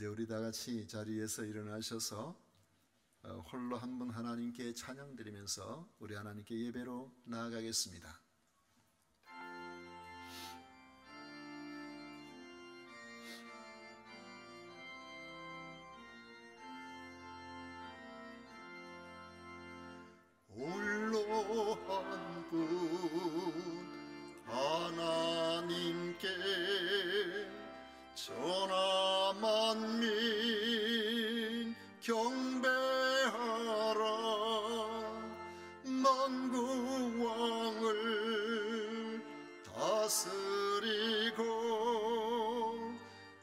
이제 우리 다 같이 자리에서 일어나셔서 홀로 한 분 하나님께 찬양 드리면서 우리 하나님께 예배로 나아가겠습니다. 홀로 한 분 하나님께 전하 만민 경배하라. 만국 왕을 다스리고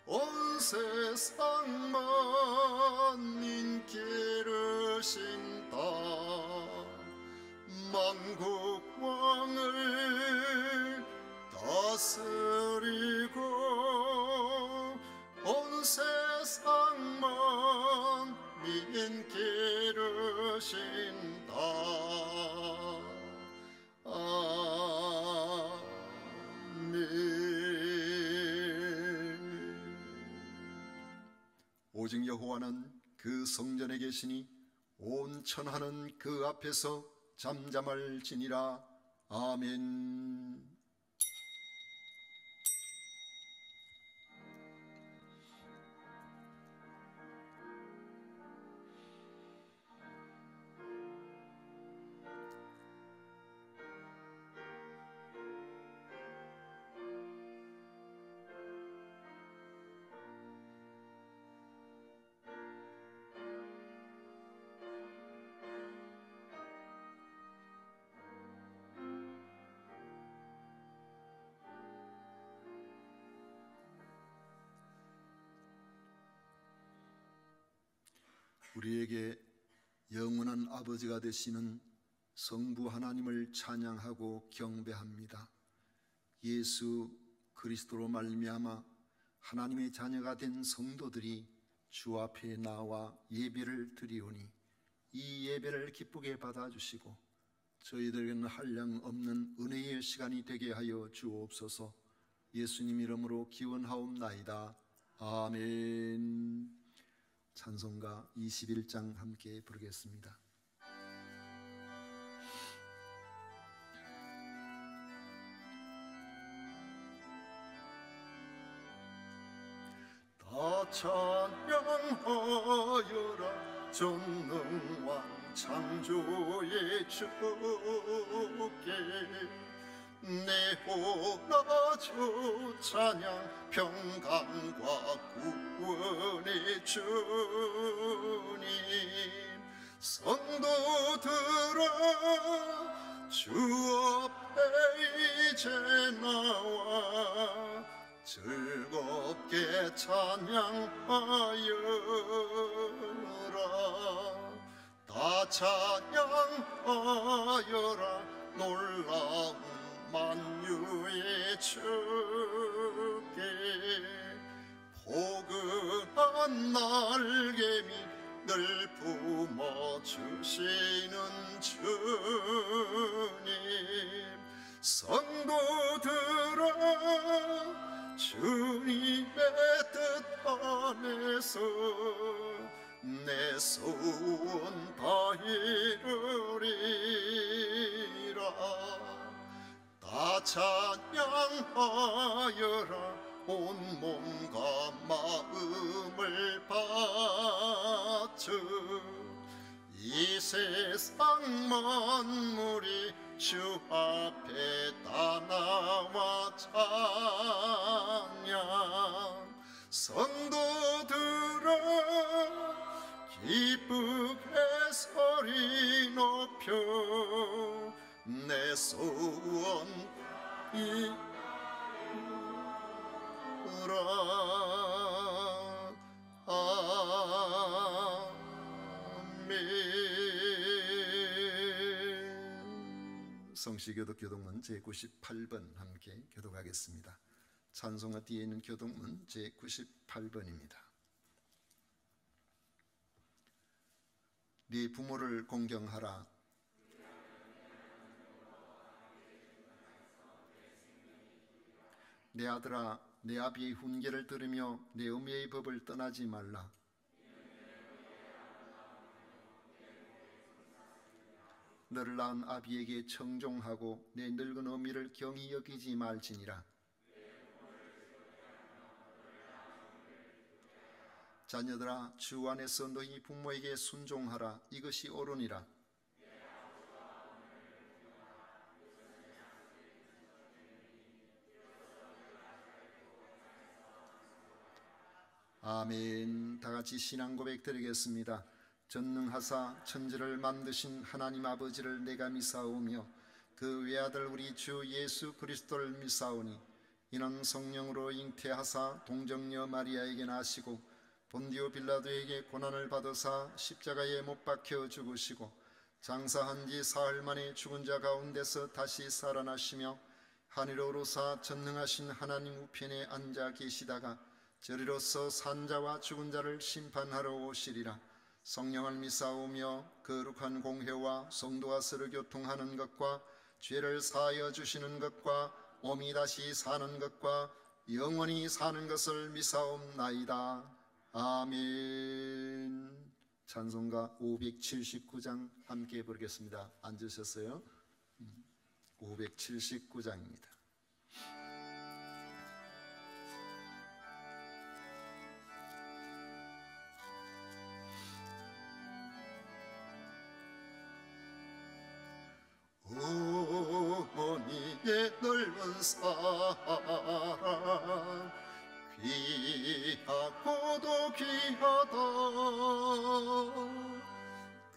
온 세상 만민 기르신다. 만국 왕을 다스리고 온 세상 만민 기르신다. 아멘. 오직 여호와는 그 성전에 계시니 온 천하는 그 앞에서 잠잠할지니라. 아멘. 우리에게 영원한 아버지가 되시는 성부 하나님을 찬양하고 경배합니다. 예수 그리스도로 말미암아 하나님의 자녀가 된 성도들이 주 앞에 나와 예배를 드리오니 이 예배를 기쁘게 받아주시고 저희들에게는 한량 없는 은혜의 시간이 되게 하여 주옵소서. 예수님 이름으로 기원하옵나이다. 아멘. 찬송가 21장 함께 부르겠습니다. 다 찬양하여라 전능왕 창조의 주께. 내 호나주 찬양 평강과 구원의 주님. 성도들아 주 앞에 이제 나와 즐겁게 찬양하여라. 다 찬양하여라 놀라운 만유의 주께. 포근한 날개미 늘 품어주시는 주님. 성도들아 주님의 뜻 안에서 내 소원 다 이루리라. 다 찬양하여라 온 몸과 마음을 바쳐. 이 세상 만물이 주 앞에 다 나와 찬양. 성도들아 기쁘게 소리 높여 내 소원 이루라. 아멘. 성시교독 교독문 제98번 함께 교독하겠습니다. 찬송가 뒤에 있는 교독문 제98번입니다. 네 부모를 공경하라. 내 아들아 내 아비의 훈계를 들으며 내 어미의 법을 떠나지 말라. 너를 낳은 아비에게 청종하고 내 늙은 어미를 경히 여기지 말지니라. 자녀들아, 주 안에서 너희 부모에게 순종하라. 이것이 옳으니라. 아멘. 다 같이 신앙 고백 드리겠습니다. 전능하사 천지를 만드신 하나님 아버지를 내가 믿사오며 그 외아들 우리 주 예수 그리스도를 믿사오니 이는 성령으로 잉태하사 동정녀 마리아에게 나시고 본디오 빌라도에게 고난을 받으사 십자가에 못 박혀 죽으시고 장사한 지 사흘 만에 죽은 자 가운데서 다시 살아나시며 하늘로 오르사 전능하신 하나님 우편에 앉아 계시다가 저리로서 산자와 죽은 자를 심판하러 오시리라. 성령을 믿사오며 거룩한 공회와 성도와 서로 교통하는 것과 죄를 사하여 주시는 것과 몸이 다시 사는 것과 영원히 사는 것을 믿사옵나이다. 아멘. 찬송가 579장 함께 부르겠습니다. 앉으셨어요? 579장입니다. 어머니의 넓은 사랑 귀하고도 귀하다.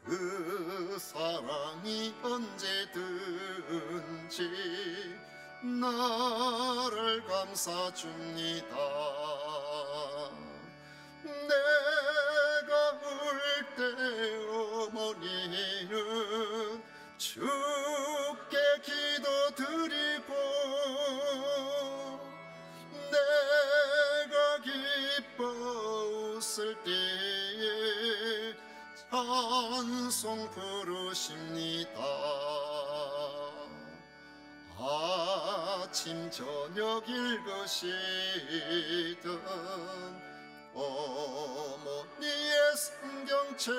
그 사랑이 언제든지 나를 감싸줍니다. 내가 울 때 어머니는 주께 기도드리고 내가 기뻐 웃을 때에 찬송 부르십니다. 아침 저녁 읽으시던 어머니의 성경책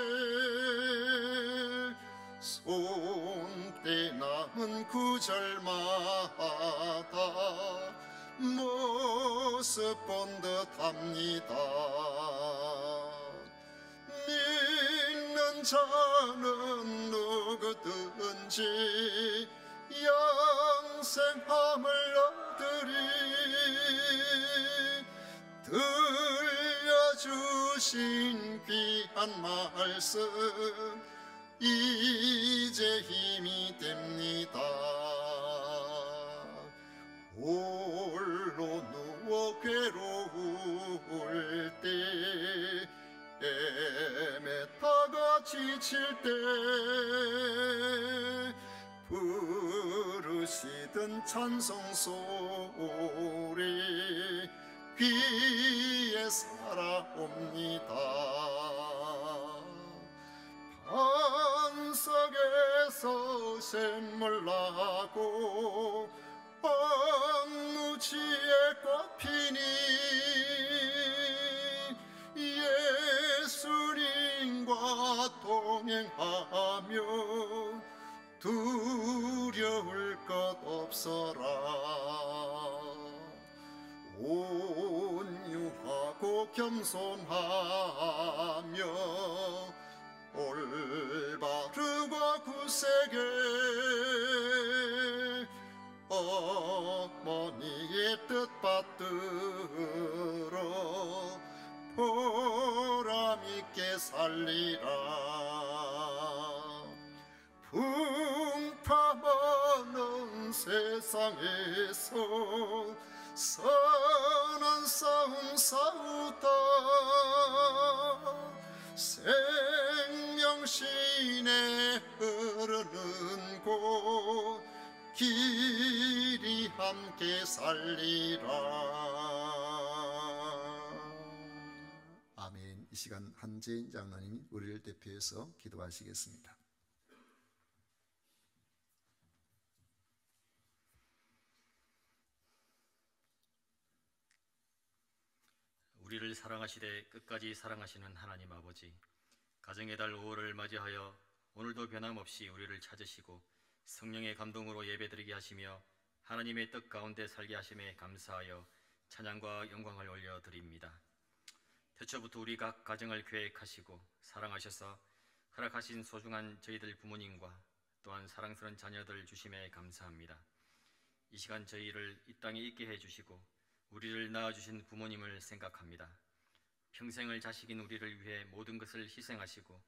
손때 남은 구절마다 모습 본 듯합니다. 믿는 자는 누구든지 영생함을 얻으리. 들려주신 귀한 말씀 이제 힘이 됩니다. 홀로 누워 괴로울 때 헤매다가 지칠 때 부르시던 찬송 소리 귀에 살아옵니다. 반석에서 샘물 나고 황무지에 꽃피니 예수님과 동행하며 두려울 것 없어라. 온유하고 겸손하며 올바르고 굳세게 어머니의 뜻 받들어 보람있게 살리라. 풍파많은 세상에서 선한 싸움 싸우다 생명신에 흐르는 곳 길이 함께 살리라. 아멘. 이 시간 한재인 장로님이 우리를 대표해서 기도하시겠습니다. 우리를 사랑하시되 끝까지 사랑하시는 하나님 아버지, 가정의 달 5월을 맞이하여 오늘도 변함없이 우리를 찾으시고 성령의 감동으로 예배드리게 하시며 하나님의 뜻 가운데 살게 하심에 감사하여 찬양과 영광을 올려드립니다. 태초부터 우리 각 가정을 계획하시고 사랑하셔서 허락하신 소중한 저희들 부모님과 또한 사랑스러운 자녀들 주심에 감사합니다. 이 시간 저희를 이 땅에 있게 해주시고 우리를 낳아주신 부모님을 생각합니다. 평생을 자식인 우리를 위해 모든 것을 희생하시고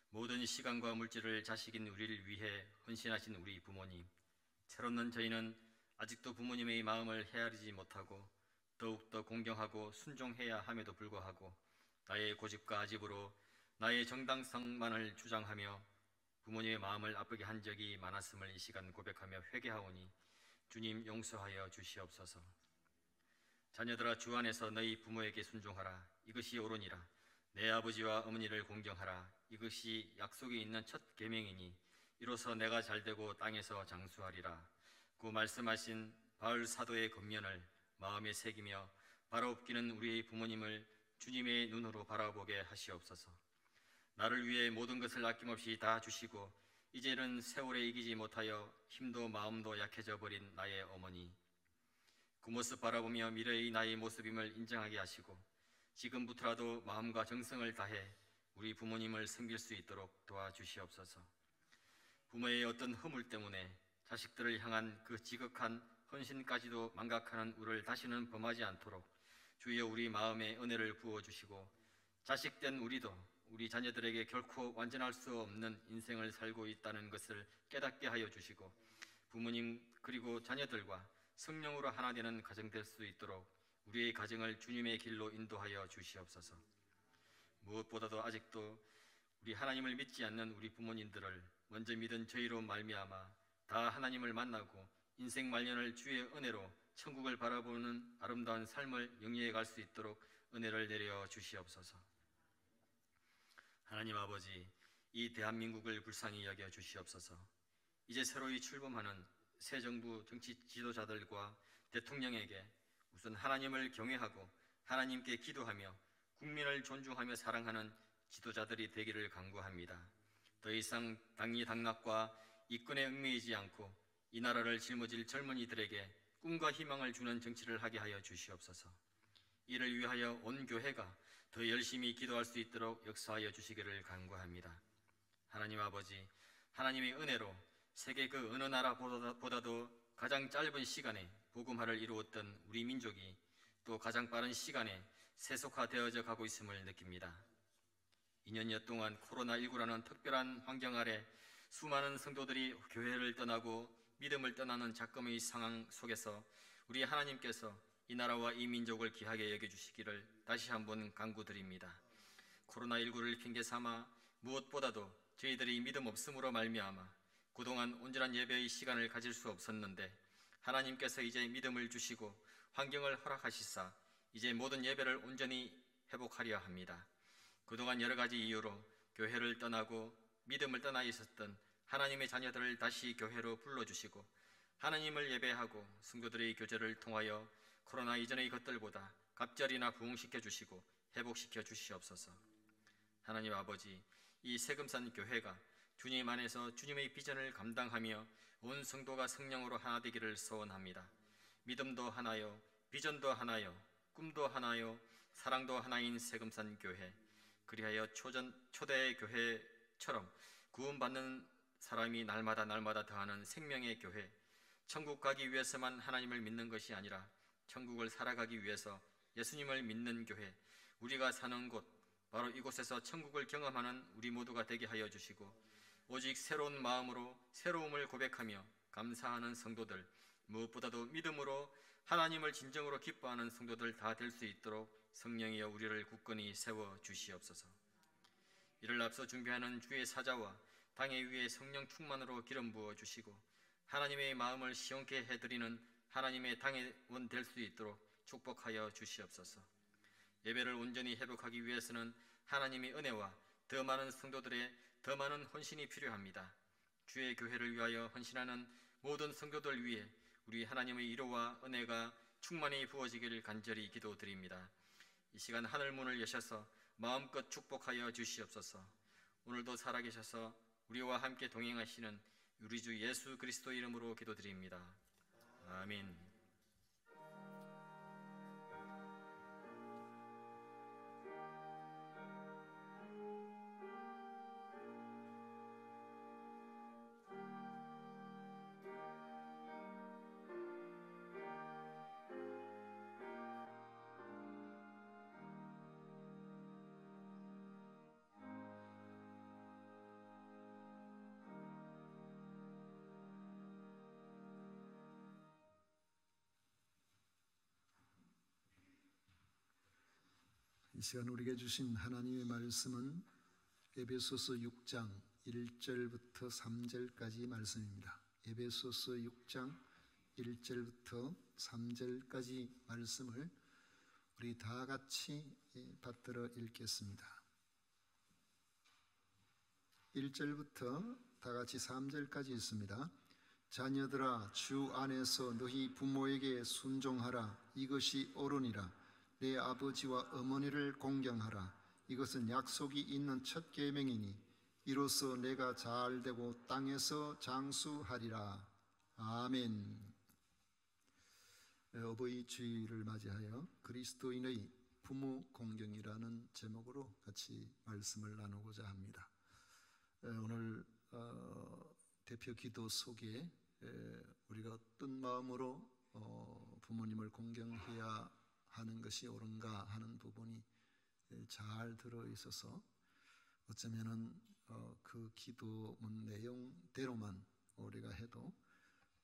모든 시간과 물질을 자식인 우리를 위해 헌신하신 우리 부모님, 채롭는 저희는 아직도 부모님의 마음을 헤아리지 못하고 더욱더 공경하고 순종해야 함에도 불구하고 나의 고집과 아집으로 나의 정당성만을 주장하며 부모님의 마음을 아프게 한 적이 많았음을 이 시간 고백하며 회개하오니 주님 용서하여 주시옵소서. 자녀들아, 주 안에서 너희 부모에게 순종하라. 이것이 옳으니라. 내 아버지와 어머니를 공경하라. 이것이 약속이 있는 첫 계명이니 이로써 내가 잘되고 땅에서 장수하리라. 그 말씀하신 바울 사도의 권면을 마음에 새기며 바라옵기는 우리의 부모님을 주님의 눈으로 바라보게 하시옵소서. 나를 위해 모든 것을 아낌없이 다 주시고 이제는 세월에 이기지 못하여 힘도 마음도 약해져 버린 나의 어머니, 그 모습 바라보며 미래의 나의 모습임을 인정하게 하시고 지금부터라도 마음과 정성을 다해 우리 부모님을 섬길 수 있도록 도와주시옵소서. 부모의 어떤 허물 때문에 자식들을 향한 그 지극한 헌신까지도 망각하는 우를 다시는 범하지 않도록 주여 우리 마음에 은혜를 부어주시고 자식된 우리도 우리 자녀들에게 결코 완전할 수 없는 인생을 살고 있다는 것을 깨닫게 하여 주시고 부모님 그리고 자녀들과 성령으로 하나 되는 가정 될 수 있도록 우리의 가정을 주님의 길로 인도하여 주시옵소서. 무엇보다도 아직도 우리 하나님을 믿지 않는 우리 부모님들을 먼저 믿은 저희로 말미암아 다 하나님을 만나고 인생 말년을 주의 은혜로 천국을 바라보는 아름다운 삶을 영위해 갈 수 있도록 은혜를 내려 주시옵소서. 하나님 아버지, 이 대한민국을 불쌍히 여겨 주시옵소서. 이제 새로이 출범하는 새 정부 정치 지도자들과 대통령에게 우선 하나님을 경외하고 하나님께 기도하며 국민을 존중하며 사랑하는 지도자들이 되기를 간구합니다. 더 이상 당리당락과 이권에 얽매이지 않고 이 나라를 짊어질 젊은이들에게 꿈과 희망을 주는 정치를 하게 하여 주시옵소서. 이를 위하여 온 교회가 더 열심히 기도할 수 있도록 역사하여 주시기를 간구합니다. 하나님 아버지, 하나님의 은혜로 세계 그 어느 나라보다도 가장 짧은 시간에 복음화를 이루었던 우리 민족이 또 가장 빠른 시간에 세속화되어져 가고 있음을 느낍니다. 2년여 동안 코로나19라는 특별한 환경 아래 수많은 성도들이 교회를 떠나고 믿음을 떠나는 작금의 상황 속에서 우리 하나님께서 이 나라와 이 민족을 귀하게 여겨주시기를 다시 한번 간구드립니다. 코로나19를 핑계삼아 무엇보다도 저희들이 믿음 없음으로 말미암아 그동안 온전한 예배의 시간을 가질 수 없었는데 하나님께서 이제 믿음을 주시고 환경을 허락하시사 이제 모든 예배를 온전히 회복하려 합니다. 그동안 여러 가지 이유로 교회를 떠나고 믿음을 떠나 있었던 하나님의 자녀들을 다시 교회로 불러주시고 하나님을 예배하고 성도들의 교제를 통하여 코로나 이전의 것들보다 갑절이나 부흥시켜 주시고 회복시켜 주시옵소서. 하나님 아버지, 이 세금산 교회가 주님 안에서 주님의 비전을 감당하며 온 성도가 성령으로 하나 되기를 소원합니다. 믿음도 하나요, 비전도 하나요, 꿈도 하나요, 사랑도 하나인 세금산 교회, 그리하여 초대 교회처럼 구원받는 사람이 날마다 더하는 생명의 교회, 천국 가기 위해서만 하나님을 믿는 것이 아니라 천국을 살아가기 위해서 예수님을 믿는 교회, 우리가 사는 곳 바로 이곳에서 천국을 경험하는 우리 모두가 되게 하여 주시고 오직 새로운 마음으로 새로움을 고백하며 감사하는 성도들, 무엇보다도 믿음으로 하나님을 진정으로 기뻐하는 성도들 다 될 수 있도록 성령이여 우리를 굳건히 세워 주시옵소서. 이를 앞서 준비하는 주의 사자와 당회 위에 성령 충만으로 기름 부어 주시고 하나님의 마음을 시원케 해드리는 하나님의 당회원 될 수 있도록 축복하여 주시옵소서. 예배를 온전히 회복하기 위해서는 하나님의 은혜와 더 많은 성도들의 더 많은 헌신이 필요합니다. 주의 교회를 위하여 헌신하는 모든 성도들 위해 우리 하나님의 위로와 은혜가 충만히 부어지기를 간절히 기도드립니다. 이 시간 하늘 문을 여셔서 마음껏 축복하여 주시옵소서. 오늘도 살아계셔서 우리와 함께 동행하시는 우리 주 예수 그리스도 이름으로 기도드립니다. 아멘. 이 시간 우리에게 주신 하나님의 말씀은 에베소서 6장 1절부터 3절까지 말씀입니다. 에베소서 6장 1절부터 3절까지 말씀을 우리 다 같이 받들어 읽겠습니다. 1절부터 다 같이 3절까지 있습니다. 자녀들아, 주 안에서 너희 부모에게 순종하라. 이것이 옳으니라. 내 아버지와 어머니를 공경하라. 이것은 약속이 있는 첫 계명이니 이로써 내가 잘되고 땅에서 장수하리라. 아멘. 어버이 주일을 맞이하여 그리스도인의 부모 공경이라는 제목으로 같이 말씀을 나누고자 합니다. 오늘 대표 기도 속에 우리가 어떤 마음으로 부모님을 공경해야 하는 것이 옳은가 하는 부분이 잘 들어있어서 어쩌면은 그 기도문 내용대로만 우리가 해도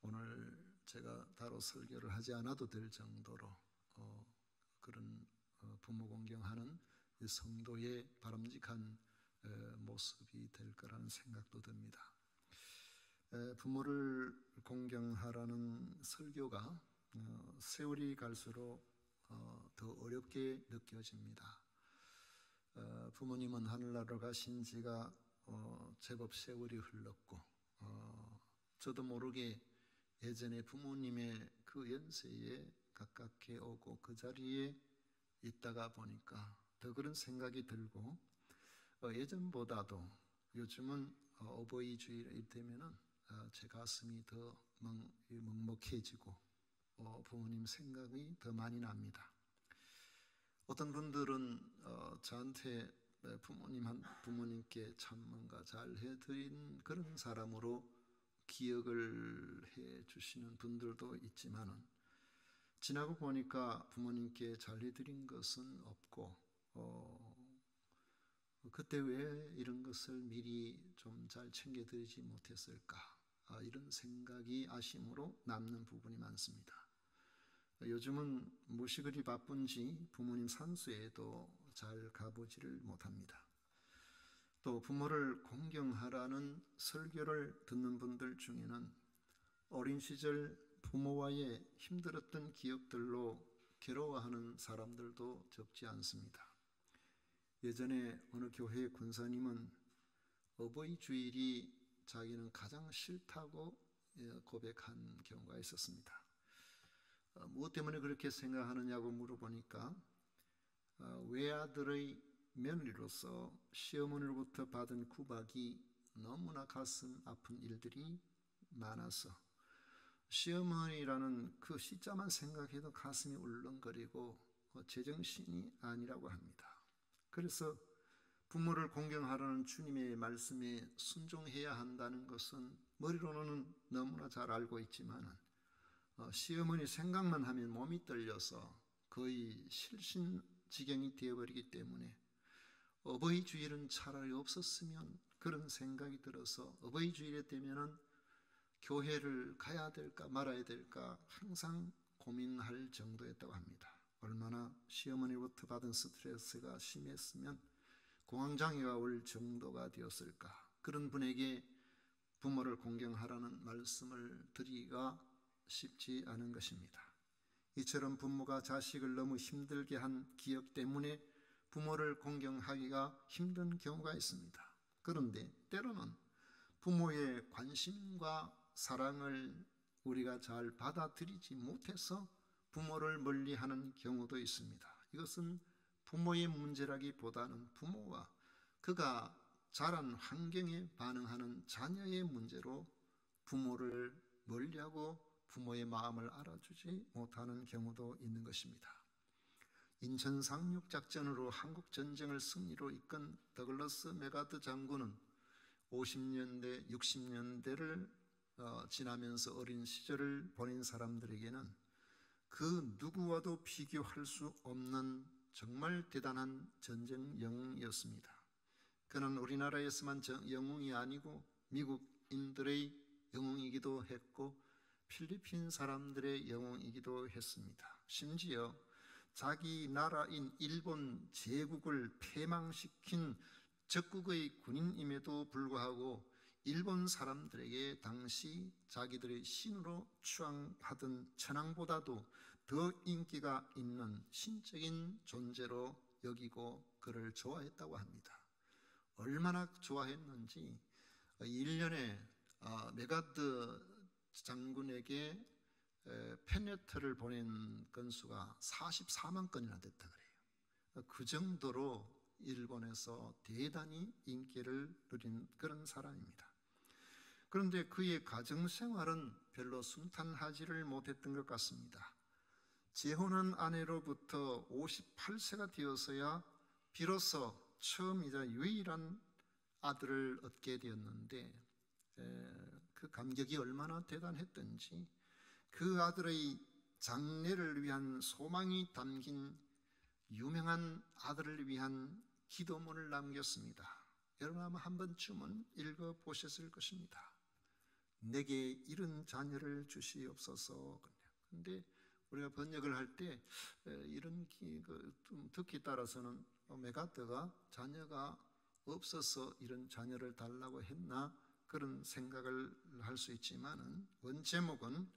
오늘 제가 따로 설교를 하지 않아도 될 정도로 그런 부모 공경하는 성도의 바람직한 모습이 될 거라는 생각도 듭니다. 부모를 공경하라는 설교가 세월이 갈수록 더 어렵게 느껴집니다. 부모님은 하늘나라로 가신 지가 제법 세월이 흘렀고 저도 모르게 예전에 부모님의 그 연세에 가깝게 오고 그 자리에 있다가 보니까 더 그런 생각이 들고 예전보다도 요즘은 어버이 주일이 되면은 제 가슴이 더 먹먹해지고 부모님 생각이 더 많이 납니다. 어떤 분들은 저한테 부모님께 참 뭔가 잘 해드린 그런 사람으로 기억을 해 주시는 분들도 있지만은 지나고 보니까 부모님께 잘 해드린 것은 없고 그때 왜 이런 것을 미리 좀 잘 챙겨드리지 못했을까 이런 생각이 아쉬움으로 남는 부분이 많습니다. 요즘은 무엇이 그리 바쁜지 부모님 산수에도 잘 가보지를 못합니다. 또 부모를 공경하라는 설교를 듣는 분들 중에는 어린 시절 부모와의 힘들었던 기억들로 괴로워하는 사람들도 적지 않습니다. 예전에 어느 교회 권사님은 어버이 주일이 자기는 가장 싫다고 고백한 경우가 있었습니다. 무엇 때문에 그렇게 생각하느냐고 물어보니까 외아들의 며느리로서 시어머니로부터 받은 구박이 너무나 가슴 아픈 일들이 많아서 시어머니라는 그 시자만 생각해도 가슴이 울렁거리고 제정신이 아니라고 합니다. 그래서 부모를 공경하라는 주님의 말씀에 순종해야 한다는 것은 머리로는 너무나 잘 알고 있지만 시어머니 생각만 하면 몸이 떨려서 거의 실신지경이 되어버리기 때문에 어버이 주일은 차라리 없었으면 그런 생각이 들어서 어버이 주일에 되면은 교회를 가야 될까 말아야 될까 항상 고민할 정도였다고 합니다. 얼마나 시어머니로부터 받은 스트레스가 심했으면 공황장애가 올 정도가 되었을까. 그런 분에게 부모를 공경하라는 말씀을 드리기가 쉽지 않은 것입니다. 이처럼 부모가 자식을 너무 힘들게 한 기억 때문에 부모를 공경하기가 힘든 경우가 있습니다. 그런데 때로는 부모의 관심과 사랑을 우리가 잘 받아들이지 못해서 부모를 멀리하는 경우도 있습니다. 이것은 부모의 문제라기보다는 부모와 그가 자란 환경에 반응하는 자녀의 문제로 부모를 멀리하고 부모의 마음을 알아주지 못하는 경우도 있는 것입니다. 인천 상륙작전으로 한국 전쟁을 승리로 이끈 더글러스 메가드 장군은 50년대, 60년대를 지나면서 어린 시절을 보낸 사람들에게는 그 누구와도 비교할 수 없는 정말 대단한 전쟁 영웅이었습니다. 그는 우리나라에서만 영웅이 아니고 미국인들의 영웅이기도 했고 필리핀 사람들의 영웅이기도 했습니다. 심지어 자기 나라인 일본 제국을 패망시킨 적국의 군인임에도 불구하고 일본 사람들에게 당시 자기들의 신으로 추앙하던 천황보다도 더 인기가 있는 신적인 존재로 여기고 그를 좋아했다고 합니다. 얼마나 좋아했는지 1년에 메가드 장군에게 팬레터를 보낸 건수가 44만 건이나 됐다 그래요. 그 정도로 일본에서 대단히 인기를 누린 그런 사람입니다. 그런데 그의 가정생활은 별로 순탄하지를 못했던 것 같습니다. 재혼한 아내로부터 58세가 되어서야 비로소 처음이자 유일한 아들을 얻게 되었는데 그 감격이 얼마나 대단했던지 그 아들의 장래를 위한 소망이 담긴 유명한 아들을 위한 기도문을 남겼습니다. 여러분 아마 한 번쯤은 읽어보셨을 것입니다. 내게 이런 자녀를 주시옵소서. 그런데 우리가 번역을 할 때 이런 듣기 따라서는 메가드가 자녀가 없어서 이런 자녀를 달라고 했나 그런 생각을 할 수 있지만은 원제목은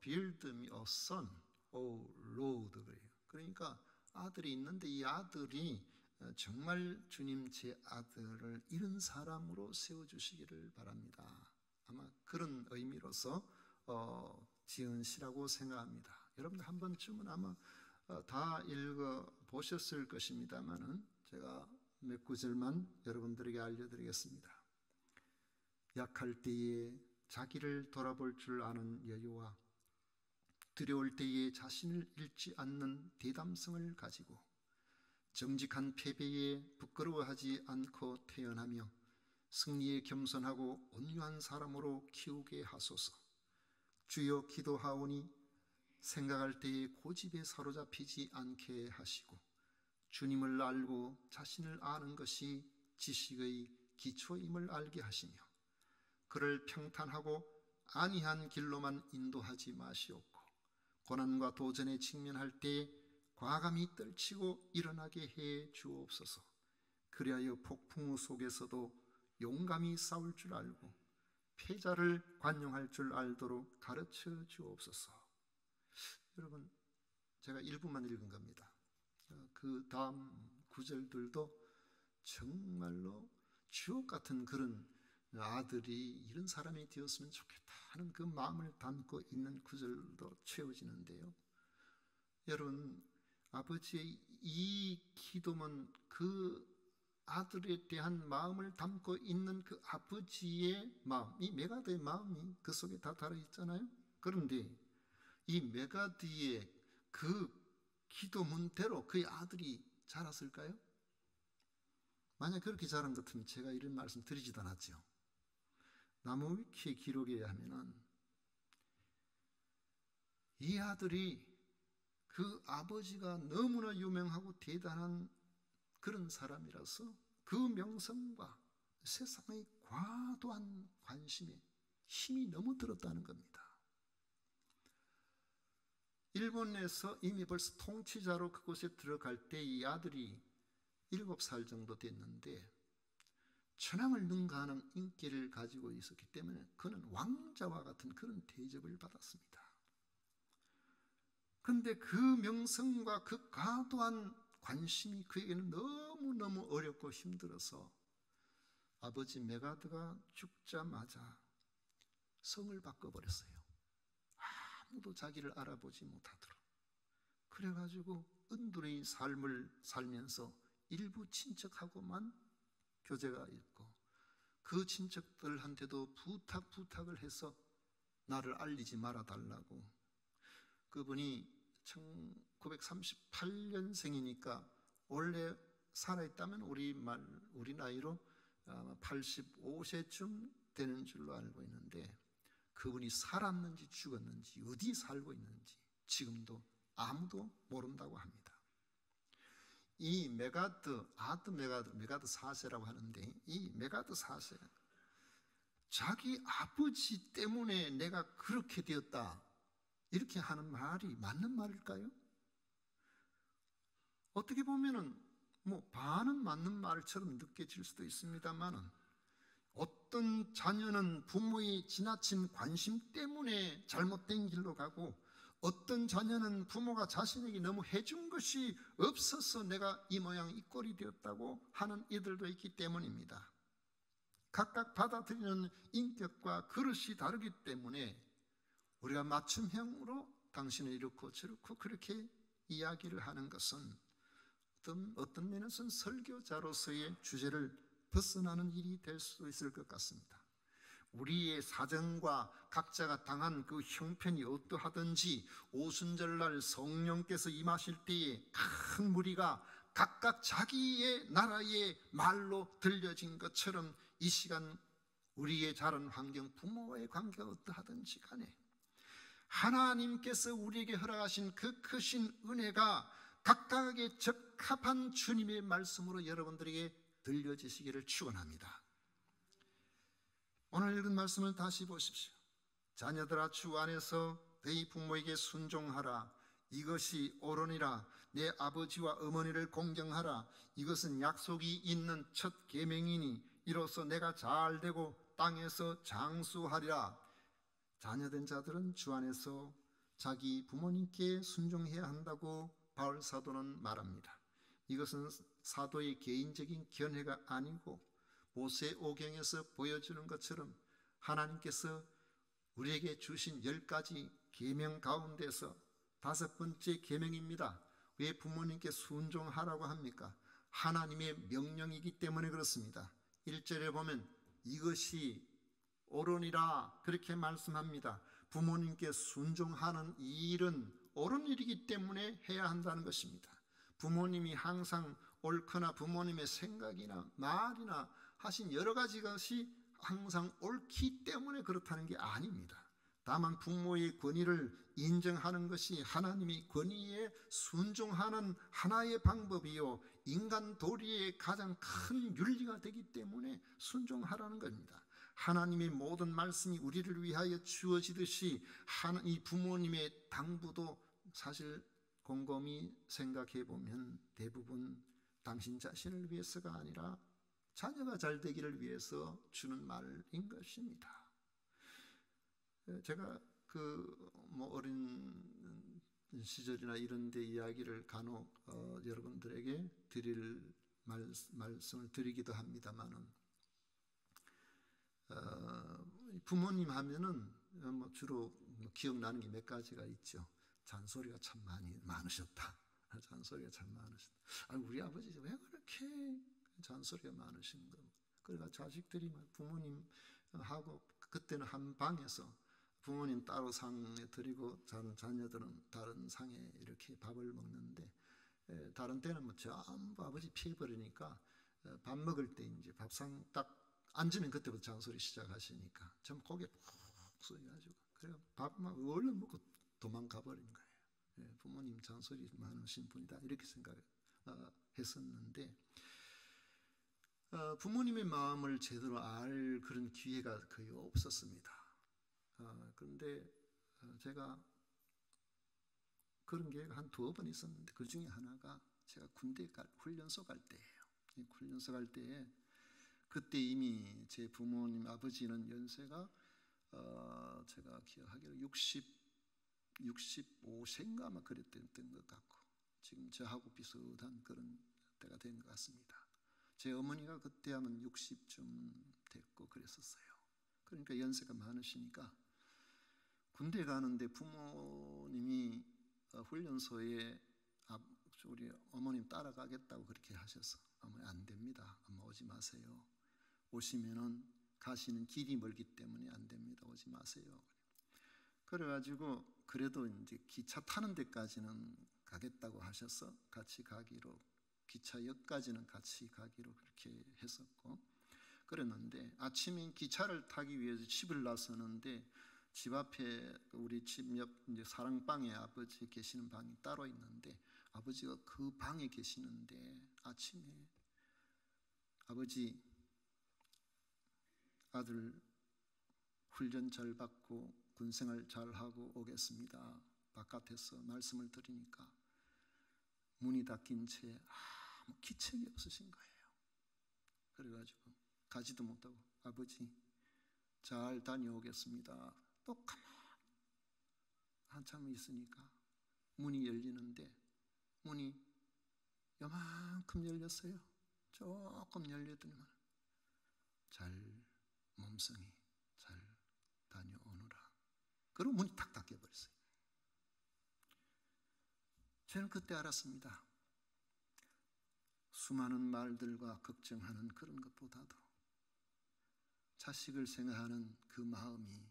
Build me a son, O Lord 그래요. 그러니까 아들이 있는데 이 아들이 정말 주님 제 아들을 이런 사람으로 세워주시기를 바랍니다. 아마 그런 의미로서 지은 시라고 생각합니다. 여러분들 한 번쯤은 아마 다 읽어보셨을 것입니다만은 제가 몇 구절만 여러분들에게 알려드리겠습니다. 약할 때에 자기를 돌아볼 줄 아는 여유와 두려울 때에 자신을 잃지 않는 대담성을 가지고 정직한 패배에 부끄러워하지 않고 태어나며 승리에 겸손하고 온유한 사람으로 키우게 하소서. 주여 기도하오니 생각할 때에 고집에 사로잡히지 않게 하시고 주님을 알고 자신을 아는 것이 지식의 기초임을 알게 하시며 그를 평탄하고 안이한 길로만 인도하지 마시옵고 고난과 도전에 직면할 때에 과감히 떨치고 일어나게 해 주옵소서. 그리하여 폭풍우 속에서도 용감히 싸울 줄 알고 패자를 관용할 줄 알도록 가르쳐 주옵소서. 여러분 제가 일부만 읽은 겁니다. 그 다음 구절들도 정말로 주옥 같은 그런 아들이 이런 사람이 되었으면 좋겠다 하는 그 마음을 담고 있는 구절도 채워지는데요. 여러분 아버지의 이 기도는 그 아들에 대한 마음을 담고 있는 그 아버지의 마음, 이 메가드의 마음이 그 속에 다 달아있잖아요. 그런데 이 메가드의 그 기도문대로 그의 아들이 자랐을까요? 만약 그렇게 자란 것 같으면 제가 이런 말씀 드리지도 않았죠. 나무위키의 기록에 의하면 이 아들이 그 아버지가 너무나 유명하고 대단한 그런 사람이라서 그 명성과 세상의 과도한 관심에 힘이 너무 들었다는 겁니다. 일본에서 이미 벌써 통치자로 그곳에 들어갈 때 이 아들이 7살 정도 됐는데 천황을 능가하는 인기를 가지고 있었기 때문에 그는 왕자와 같은 그런 대접을 받았습니다. 그런데 그 명성과 그 과도한 관심이 그에게는 너무너무 어렵고 힘들어서 아버지 메가드가 죽자마자 성을 바꿔버렸어요. 아무도 자기를 알아보지 못하도록. 그래가지고 은둔의 삶을 살면서 일부 친척하고만 교제가 있고 그 친척들한테도 부탁을 해서 나를 알리지 말아달라고. 그분이 1938년생이니까 원래 살아있다면 우리 나이로 아마 85세쯤 되는 줄로 알고 있는데, 그분이 살았는지 죽었는지 어디 살고 있는지 지금도 아무도 모른다고 합니다. 이 메가드 4세라고 하는데, 이 메가드 4세, 자기 아버지 때문에 내가 그렇게 되었다 이렇게 하는 말이 맞는 말일까요? 어떻게 보면은 반은 맞는 말처럼 느껴질 수도 있습니다만은, 어떤 자녀는 부모의 지나친 관심 때문에 잘못된 길로 가고, 어떤 자녀는 부모가 자신에게 너무 해준 것이 없어서 내가 이 모양 이 꼴이 되었다고 하는 이들도 있기 때문입니다. 각각 받아들이는 인격과 그릇이 다르기 때문에 우리가 맞춤형으로 당신은 이렇고 저렇고 그렇게 이야기를 하는 것은 어떤 면에서는 설교자로서의 주제를 벗어나는 일이 될 수 있을 것 같습니다. 우리의 사정과 각자가 당한 그 형편이 어떠하든지 오순절날 성령께서 임하실 때에 큰 무리가 각각 자기의 나라의 말로 들려진 것처럼 이 시간 우리의 자란 환경, 부모와의 관계가 어떠하든지 간에 하나님께서 우리에게 허락하신 그 크신 은혜가 각각에게 적합한 주님의 말씀으로 여러분들에게 들려지시기를 축원합니다. 오늘 읽은 말씀을 다시 보십시오. 자녀들아, 주 안에서 너희 부모에게 순종하라. 이것이 옳으니라. 내 아버지와 어머니를 공경하라. 이것은 약속이 있는 첫 계명이니 이로써 내가 잘되고 땅에서 장수하리라. 자녀된 자들은 주 안에서 자기 부모님께 순종해야 한다고 바울 사도는 말합니다. 이것은 사도의 개인적인 견해가 아니고 모세오경에서 보여주는 것처럼 하나님께서 우리에게 주신 10가지 계명 가운데서 5번째 계명입니다. 왜 부모님께 순종하라고 합니까? 하나님의 명령이기 때문에 그렇습니다. 1절에 보면 이것이 옳으니라 그렇게 말씀합니다. 부모님께 순종하는 이 일은 옳은 일이기 때문에 해야 한다는 것입니다. 부모님이 항상 옳거나 부모님의 생각이나 말이나 하신 여러 가지 것이 항상 옳기 때문에 그렇다는 게 아닙니다. 다만 부모의 권위를 인정하는 것이 하나님의 권위에 순종하는 하나의 방법이요, 인간 도리의 가장 큰 윤리가 되기 때문에 순종하라는 겁니다. 하나님의 모든 말씀이 우리를 위하여 주어지듯이 이 부모님의 당부도 사실 곰곰이 생각해 보면 대부분 당신 자신을 위해서가 아니라 자녀가 잘 되기를 위해서 주는 말인 것입니다. 제가 어린 시절이나 이런 데 이야기를 간혹 여러분들에게 드릴 말씀을 드리기도 합니다만은, 부모님 하면은 주로 기억나는 게 몇 가지가 있죠. 잔소리가 참 많으셨다. 잔소리가 참 많으셨다. 우리 아버지 왜 그렇게 잔소리가 많으신가? 그러니까 자식들이 부모님하고 그때는 한 방에서 부모님 따로 상에 드리고 자녀들은 다른 상에 이렇게 밥을 먹는데, 다른 때는 전부 아버지 피해버리니까 밥 먹을 때 이제 밥상 딱 앉으면 그때부터 잔소리 시작하시니까 전 고개 푹 숙여가지고 그래요. 밥만 얼른 먹고 도망가 버린 거예요. 부모님 잔소리 많으신 분이다 이렇게 생각했었는데, 부모님의 마음을 제대로 알 그런 기회가 거의 없었습니다. 그런데 제가 그런 기회가 한 2번 있었는데, 그 중에 하나가 제가 군대 훈련소 갈 때예요. 훈련소 갈 때에 그때 이미 제 부모님 아버지는 연세가 제가 기억하기로 65세인가 아마 그랬던 것 같고, 지금 저하고 비슷한 그런 때가 된 것 같습니다. 제 어머니가 그때 하면 60쯤 됐고 그랬었어요. 그러니까 연세가 많으시니까 군대 가는데 부모님이 훈련소에 우리 어머님 따라가겠다고 그렇게 하셔서 어머니 안 됩니다. 엄마 오지 마세요. 오시면은 가시는 길이 멀기 때문에 안 됩니다. 오지 마세요. 그래가지고 그래도 이제 기차 타는 데까지는 가겠다고 하셔서 같이 가기로, 기차역까지는 같이 가기로 그렇게 했었고, 그랬는데 아침에 기차를 타기 위해서 집을 나서는데 집 앞에 우리 집 옆 이제 사랑방에 아버지 계시는 방이 따로 있는데 아버지가 그 방에 계시는데 아침에 아버지 아들 훈련 잘 받고 군생활 잘 하고 오겠습니다. 바깥에서 말씀을 드리니까 문이 닫힌 채 아무 기척이 없으신 거예요. 그래가지고 가지도 못하고 아버지 잘 다녀오겠습니다. 또 가만히 한참 있으니까 문이 열리는데 문이 요만큼 열렸어요. 조금 열렸더니만 잘 몸성이 잘 다녀오느라. 그리고 문이 탁 닫혀버렸어요. 저는 그때 알았습니다. 수많은 말들과 걱정하는 그런 것보다도 자식을 생각하는 그 마음이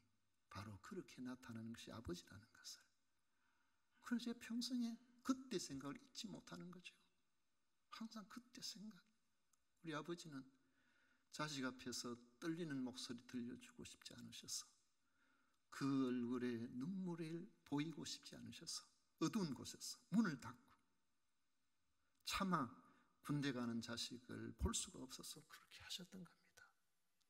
바로 그렇게 나타나는 것이 아버지라는 것을. 그래서 제 평생에 그때 생각을 잊지 못하는 거죠. 항상 그때 생각. 우리 아버지는 자식 앞에서 떨리는 목소리 들려주고 싶지 않으셔서, 그 얼굴에 눈물을 보이고 싶지 않으셔서 어두운 곳에서 문을 닫고 차마 군대 가는 자식을 볼 수가 없어서 그렇게 하셨던 겁니다.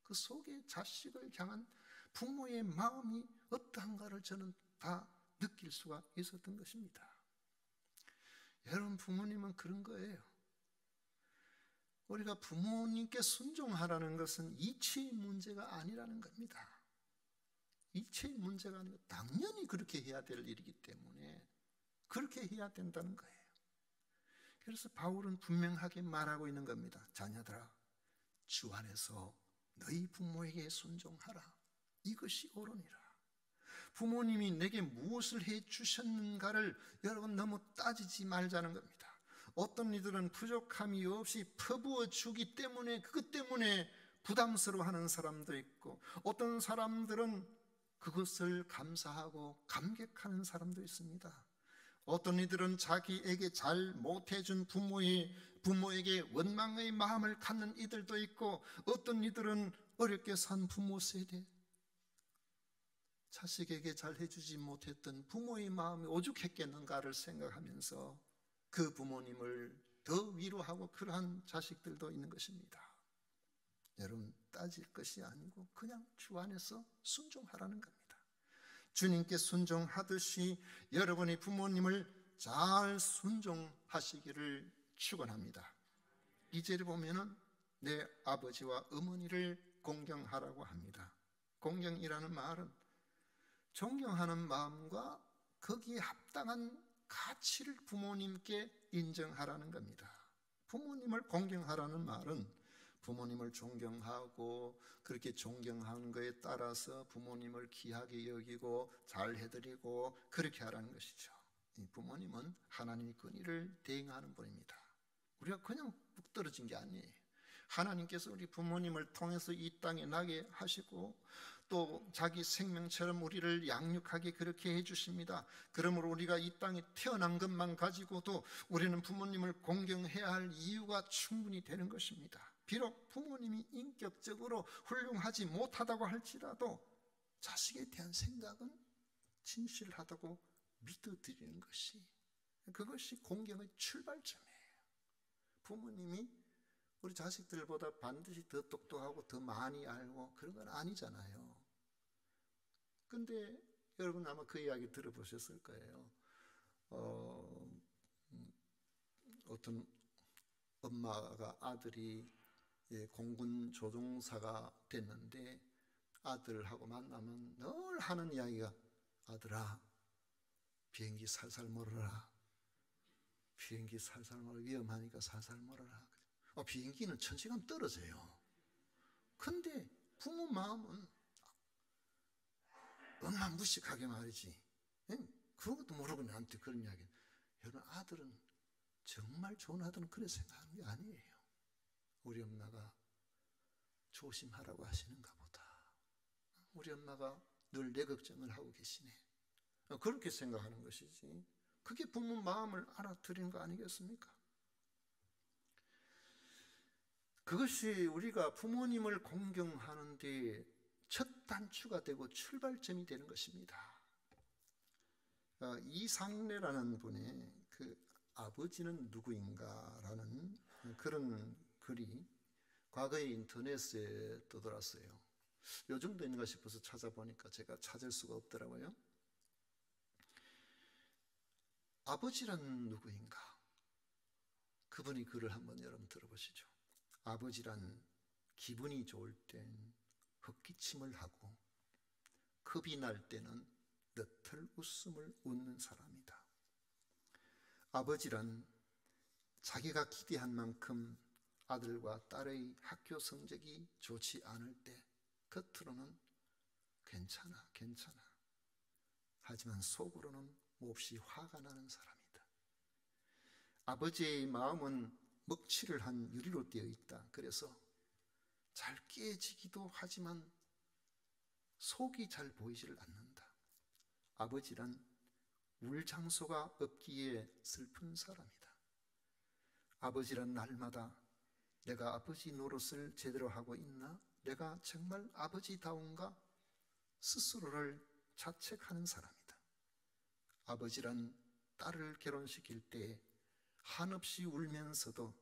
그 속에 자식을 향한 부모의 마음이 어떠한가를 저는 다 느낄 수가 있었던 것입니다. 여러분, 부모님은 그런 거예요. 우리가 부모님께 순종하라는 것은 이치의 문제가 아니라는 겁니다. 이치의 문제가 아니고 당연히 그렇게 해야 될 일이기 때문에 그렇게 해야 된다는 거예요. 그래서 바울은 분명하게 말하고 있는 겁니다. 자녀들아, 주 안에서 너희 부모에게 순종하라. 이것이 옳으니라. 부모님이 내게 무엇을 해 주셨는가를 여러분 너무 따지지 말자는 겁니다. 어떤 이들은 부족함이 없이 퍼부어 주기 때문에 그것 때문에 부담스러워하는 사람도 있고, 어떤 사람들은 그것을 감사하고 감격하는 사람도 있습니다. 어떤 이들은 자기에게 잘 못해준 부모에게 원망의 마음을 갖는 이들도 있고, 어떤 이들은 어렵게 산 부모 세대, 자식에게 잘 해주지 못했던 부모의 마음이 오죽했겠는가를 생각하면서 그 부모님을 더 위로하고 그러한 자식들도 있는 것입니다. 여러분, 따질 것이 아니고 그냥 주 안에서 순종하라는 겁니다. 주님께 순종하듯이 여러분이 부모님을 잘 순종하시기를 축원합니다. 2절에 보면은 내 아버지와 어머니를 공경하라고 합니다. 공경이라는 말은 존경하는 마음과 거기에 합당한 가치를 부모님께 인정하라는 겁니다. 부모님을 공경하라는 말은 부모님을 존경하고 그렇게 존경하는 것에 따라서 부모님을 귀하게 여기고 잘 해드리고 그렇게 하라는 것이죠. 이 부모님은 하나님의 권위를 대행하는 분입니다. 우리가 그냥 뚝 떨어진 게 아니에요. 하나님께서 우리 부모님을 통해서 이 땅에 나게 하시고 또 자기 생명처럼 우리를 양육하게 그렇게 해주십니다. 그러므로 우리가 이 땅에 태어난 것만 가지고도 우리는 부모님을 공경해야 할 이유가 충분히 되는 것입니다. 비록 부모님이 인격적으로 훌륭하지 못하다고 할지라도 자식에 대한 생각은 진실하다고 믿어드리는 것이, 그것이 공경의 출발점이에요. 부모님이 우리 자식들보다 반드시 더 똑똑하고 더 많이 알고 그런 건 아니잖아요. 근데 여러분 아마 그 이야기 들어보셨을 거예요. 어떤 엄마가 아들이 공군 조종사가 됐는데 아들하고 만나면 늘 하는 이야기가, 아들아, 비행기 살살 몰아라. 비행기 살살 몰아. 위험하니까 살살 몰아라. 비행기는 천시간 떨어져요. 근데 부모 마음은 엄마 무식하게 말이지, 그런 것도 모르고 나한테 그런 이야기. 여러분, 아들은 정말 좋은 아들은 그렇게 생각하는 게 아니에요. 우리 엄마가 조심하라고 하시는가 보다. 우리 엄마가 늘 내 걱정을 하고 계시네. 그렇게 생각하는 것이지. 그게 부모 마음을 알아들이는 거 아니겠습니까? 그것이 우리가 부모님을 공경하는 데 첫 단추가 되고 출발점이 되는 것입니다. 이상래라는 분의 그 아버지는 누구인가라는 그런 글이 과거에 인터넷에 떠돌았어요. 요즘도 있는가 싶어서 찾아보니까 제가 찾을 수가 없더라고요. 아버지란 누구인가? 그분이 글을 한번 여러분 들어보시죠. 아버지란 기분이 좋을 땐 헛기침을 하고 겁이 날 때는 너털 웃음을 웃는 사람이다. 아버지란 자기가 기대한 만큼 아들과 딸의 학교 성적이 좋지 않을 때 겉으로는 괜찮아 하지만 속으로는 몹시 화가 나는 사람이다. 아버지의 마음은 먹칠을 한 유리로 되어 있다. 그래서 잘 깨지기도 하지만 속이 잘 보이지를 않는다. 아버지란 울 장소가 없기에 슬픈 사람이다. 아버지란 날마다 내가 아버지 노릇을 제대로 하고 있나? 내가 정말 아버지다운가? 스스로를 자책하는 사람이다. 아버지란 딸을 결혼시킬 때 한없이 울면서도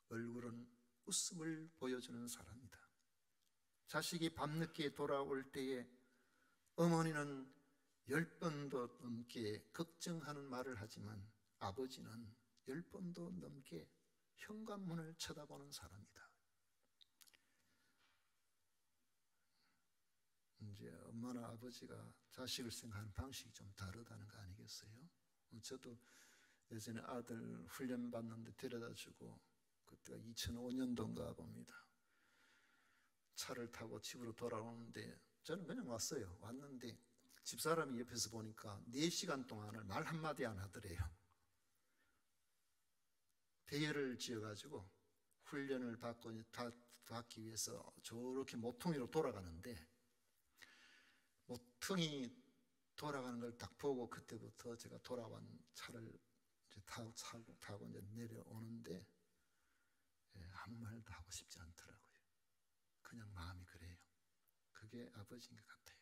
얼굴은 웃음을 보여주는 사람이다. 자식이 밤늦게 돌아올 때에 어머니는 10번도 넘게 걱정하는 말을 하지만 아버지는 10번도 넘게 현관문을 쳐다보는 사람이다. 이제 엄마나 아버지가 자식을 생각하는 방식이 좀 다르다는 거 아니겠어요? 저도 예전에 아들 훈련 받는데 데려다 주고 그때가 2005년도인가 봅니다. 차를 타고 집으로 돌아오는데 저는 그냥 왔어요. 왔는데 집사람이 옆에서 보니까 4시간 동안을 말 한마디 안 하더래요. 대열을 지어가지고 훈련을 받기 위해서 저렇게 모퉁이로 돌아가는데 모퉁이 돌아가는 걸 딱 보고 그때부터 제가 돌아온 차를 이제 타고 이제 내려오는데 아무 말도 하고 싶지 않더라고요. 그냥 마음이 그래요. 그게 아버지인 것 같아요.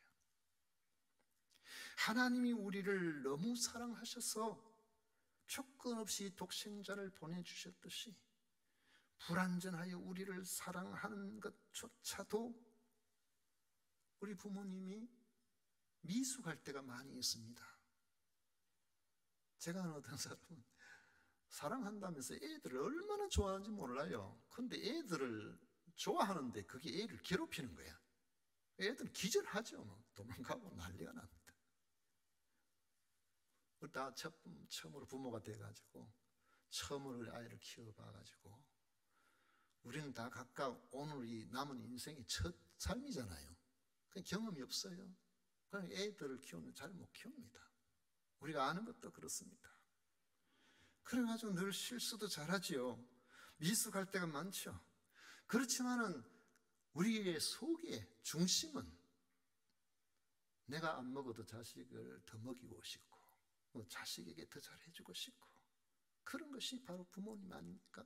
하나님이 우리를 너무 사랑하셔서 조건 없이 독생자를 보내주셨듯이 불완전하여 우리를 사랑하는 것조차도 우리 부모님이 미숙할 때가 많이 있습니다. 제가 아는 어떤 사람은 사랑한다면서 애들을 얼마나 좋아하는지 몰라요. 근데 애들을 좋아하는데 그게 애를 괴롭히는 거야. 애들은 기절하죠. 도망가고 난리가 납니다. 다 처음으로 부모가 돼가지고 처음으로 아이를 키워봐가지고 우리는 다 각각 오늘 이 남은 인생이 첫 삶이잖아요. 그냥 경험이 없어요. 그냥 애들을 키우는 잘 못 키웁니다. 우리가 아는 것도 그렇습니다. 그래가지고 늘 실수도 잘하지요. 미숙할 때가 많죠. 그렇지만은 우리의 속의 중심은 내가 안 먹어도 자식을 더 먹이고 싶고 자식에게 더 잘해주고 싶고 그런 것이 바로 부모님 아닙니까?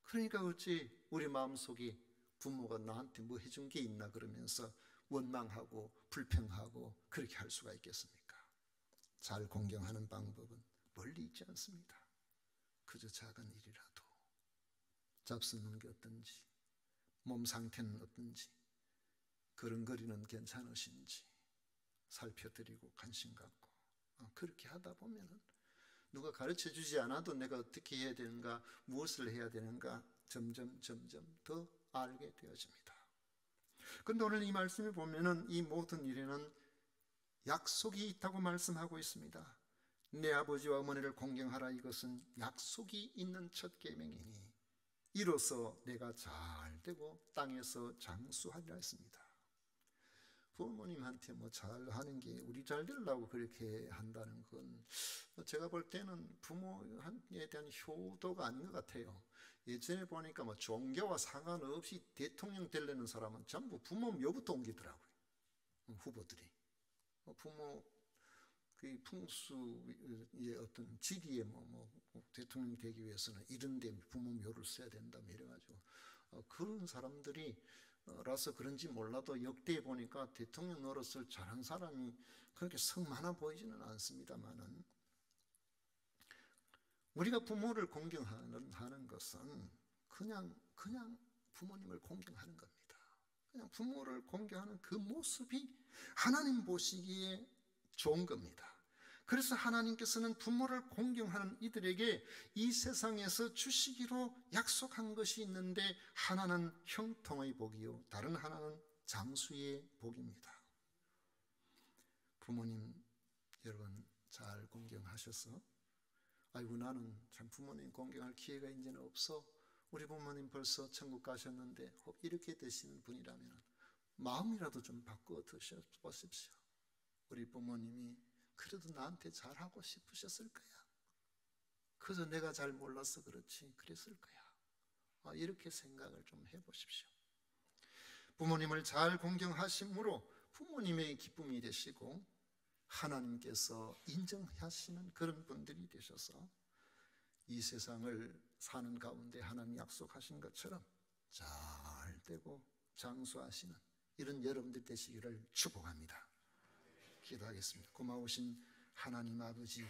그러니까 어찌 우리 마음속에 부모가 나한테 뭐 해준 게 있나 그러면서 원망하고 불평하고 그렇게 할 수가 있겠습니까? 잘 공경하는 방법은 멀리 있지 않습니다. 그저 작은 일이라도 잡수는 게 어떤지 몸 상태는 어떤지 걸음걸이는 괜찮으신지 살펴드리고 관심 갖고 그렇게 하다 보면은 누가 가르쳐 주지 않아도 내가 어떻게 해야 되는가 무엇을 해야 되는가 점점 더 알게 되어집니다. 그런데 오늘 이 말씀에 보면은 이 모든 일에는 약속이 있다고 말씀하고 있습니다. 내 아버지와 어머니를 공경하라. 이것은 약속이 있는 첫 계명이니 이로써 내가 잘 되고 땅에서 장수하리라 했습니다. 부모님한테 뭐 잘하는 게 우리 잘 되려고 그렇게 한다는 건 제가 볼 때는 부모에 대한 효도가 아닌 것 같아요. 예전에 보니까 뭐 종교와 상관없이 대통령 되려는 사람은 전부 부모 묘부터 옮기더라고요. 후보들이 부모 그 풍수의 어떤 지리에 뭐 대통령 되기 위해서는 이런 데 부모 묘를 써야 된다 이래가지고 그런 사람들이 라서 그런지 몰라도 역대에 보니까 대통령 노릇을 잘한 사람이 그렇게 성 많아 보이지는 않습니다만은, 우리가 부모를 공경하는 것은 그냥 부모님을 공경하는 겁니다. 그냥 부모를 공경하는 그 모습이 하나님 보시기에 좋은 겁니다. 그래서 하나님께서는 부모를 공경하는 이들에게 이 세상에서 주시기로 약속한 것이 있는데, 하나는 형통의 복이요 다른 하나는 장수의 복입니다. 부모님 여러분 잘 공경하셔서 아이고 나는 참 부모님 공경할 기회가 이제는 없어, 우리 부모님 벌써 천국 가셨는데 이렇게 되시는 분이라면 마음이라도 좀 바꾸어 보십시오. 우리 부모님이 그래도 나한테 잘하고 싶으셨을 거야. 그래서 내가 잘 몰라서 그렇지 그랬을 거야. 이렇게 생각을 좀 해보십시오. 부모님을 잘 공경하심으로 부모님의 기쁨이 되시고 하나님께서 인정하시는 그런 분들이 되셔서 이 세상을 사는 가운데 하나님 약속하신 것처럼 잘 되고 장수하시는 이런 여러분들 되시기를 축복합니다. 기도하겠습니다. 고마우신 하나님 아버지,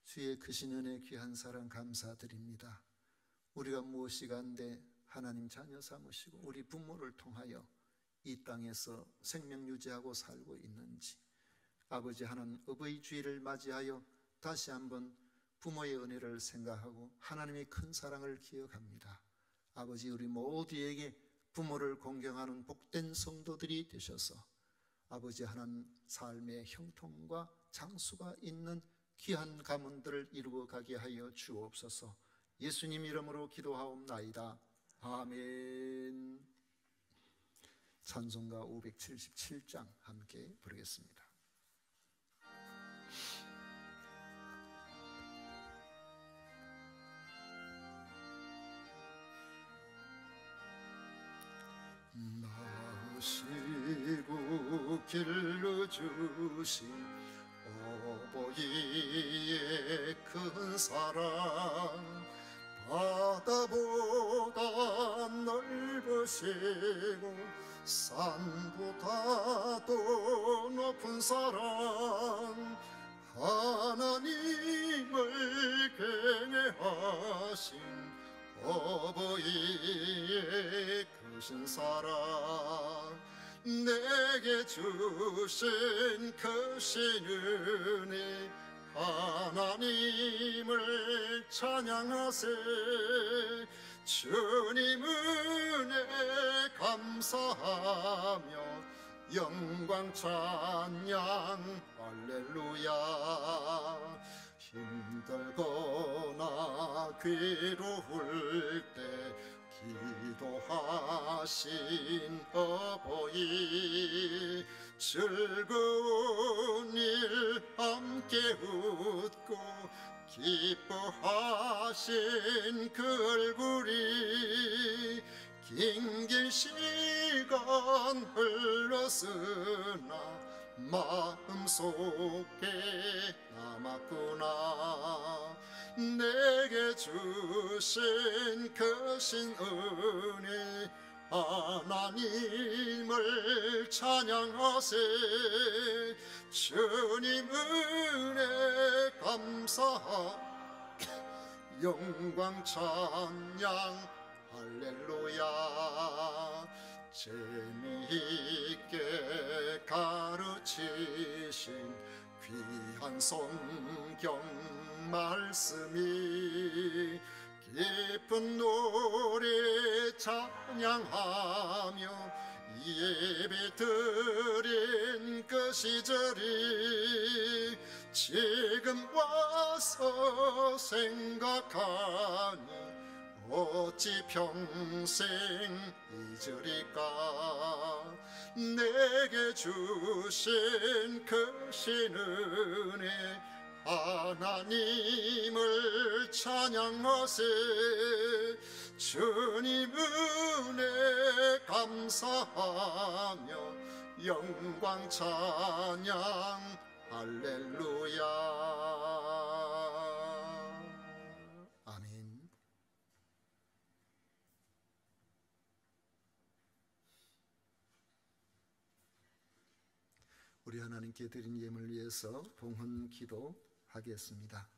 주의 크신 은혜 귀한 사랑 감사드립니다. 우리가 무엇이 간데 하나님 자녀 삼으시고 우리 부모를 통하여 이 땅에서 생명 유지하고 살고 있는지, 아버지 하나님 어버이 주일을 맞이하여 다시 한번 부모의 은혜를 생각하고 하나님의 큰 사랑을 기억합니다. 아버지 우리 모두에게 부모를 공경하는 복된 성도들이 되셔서 아버지 하나님 삶의 형통과 장수가 있는 귀한 가문들을 이루어 가게 하여 주옵소서. 예수님 이름으로 기도하옵나이다. 아멘. 찬송가 577장 함께 부르겠습니다. 나으시고 길러주신 어버이의 큰 사랑, 바다보다 넓으시고 산보다도 높은 사랑, 하나님을 경외하신 어버이의 크신 사랑, 내게 주신 크신 은혜 하나님을 찬양하세. 주님 은혜 감사하며 영광 찬양 할렐루야. 힘들거나 괴로울 때 기도하신 어버이, 즐거운 일 함께 웃고 기뻐하신 그 얼굴이 긴긴 시간 흘렀으나 마음속에 남았구나. 내게 주신 크신 은혜 하나님을 찬양하세. 주님 은혜 감사하 영광 찬양 할렐루야. 재미있게 가르치신 귀한 성경 말씀이 깊은 노래 찬양하며 예배 드린 그 시절이 지금 와서 생각하니 어찌 평생 잊으리까. 내게 주신 크신 은혜 하나님을 찬양하세. 주님 은혜 감사하며 영광 찬양 할렐루야. 아멘. 우리 하나님께 드린 예물 위해서 봉헌 기도하겠습니다.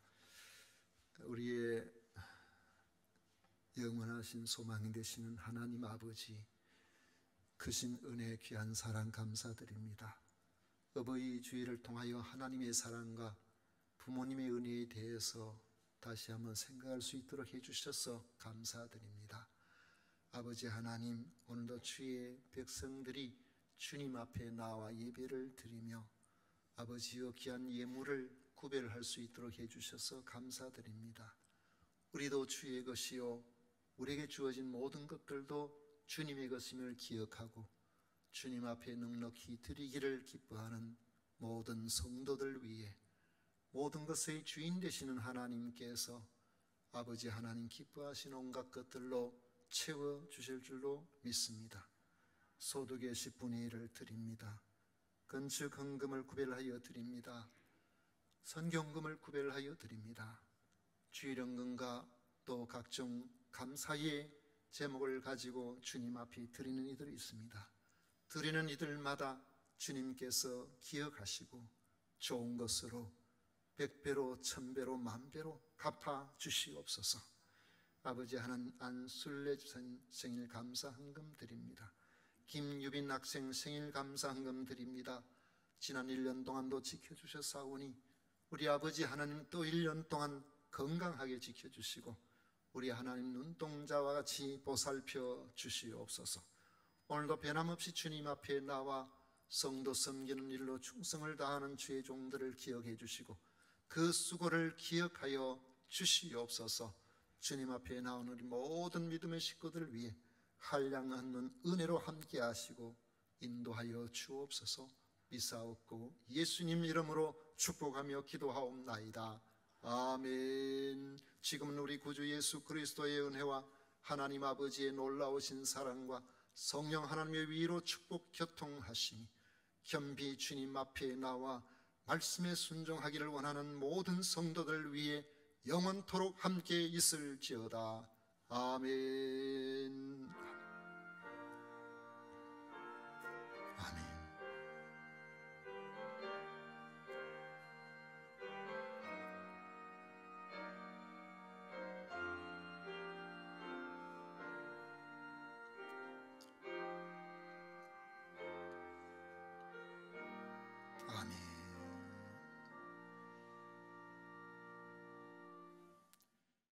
우리의 영원하신 소망이 되시는 하나님 아버지, 크신 은혜 귀한 사랑 감사드립니다. 어버이 주일을 통하여 하나님의 사랑과 부모님의 은혜에 대해서 다시 한번 생각할 수 있도록 해주셔서 감사드립니다. 아버지 하나님, 오늘도 주의 백성들이 주님 앞에 나와 예배를 드리며 아버지여 귀한 예물을 구별할 수 있도록 해주셔서 감사드립니다. 우리도 주의 것이요 우리에게 주어진 모든 것들도 주님의 것임을 기억하고 주님 앞에 넉넉히 드리기를 기뻐하는 모든 성도들 위해 모든 것의 주인 되시는 하나님께서 아버지 하나님 기뻐하신 온갖 것들로 채워주실 줄로 믿습니다. 소득의 10분의 1을 드립니다. 건축 헌금을 구별하여 드립니다. 선경금을 구별하여 드립니다. 주일연금과 또 각종 감사의 제목을 가지고 주님 앞에 드리는 이들이 있습니다. 드리는 이들마다 주님께서 기억하시고 좋은 것으로 100배로 1000배로 10,000배로 갚아 주시옵소서. 아버지 하나님, 안술래 집사님 생일 감사 헌금 드립니다. 김유빈 학생 생일 감사 헌금 드립니다. 지난 1년 동안도 지켜주셨사오니 우리 아버지 하나님 또 1년 동안 건강하게 지켜주시고 우리 하나님 눈동자와 같이 보살펴 주시옵소서. 오늘도 변함없이 주님 앞에 나와 성도 섬기는 일로 충성을 다하는 주의 종들을 기억해 주시고 그 수고를 기억하여 주시옵소서. 주님 앞에 나오는 우리 모든 믿음의 식구들을 위해 한량없는 은혜로 함께 하시고 인도하여 주옵소서. 믿사옵고 예수님 이름으로 축복하며 기도하옵나이다. 아멘. 지금은 우리 구주 예수 그리스도의 은혜와 하나님 아버지의 놀라우신 사랑과 성령 하나님의 위로 축복 교통하시니 겸비 주님 앞에 나와 말씀에 순종하기를 원하는 모든 성도들 위해 영원토록 함께 있을지어다. 아멘.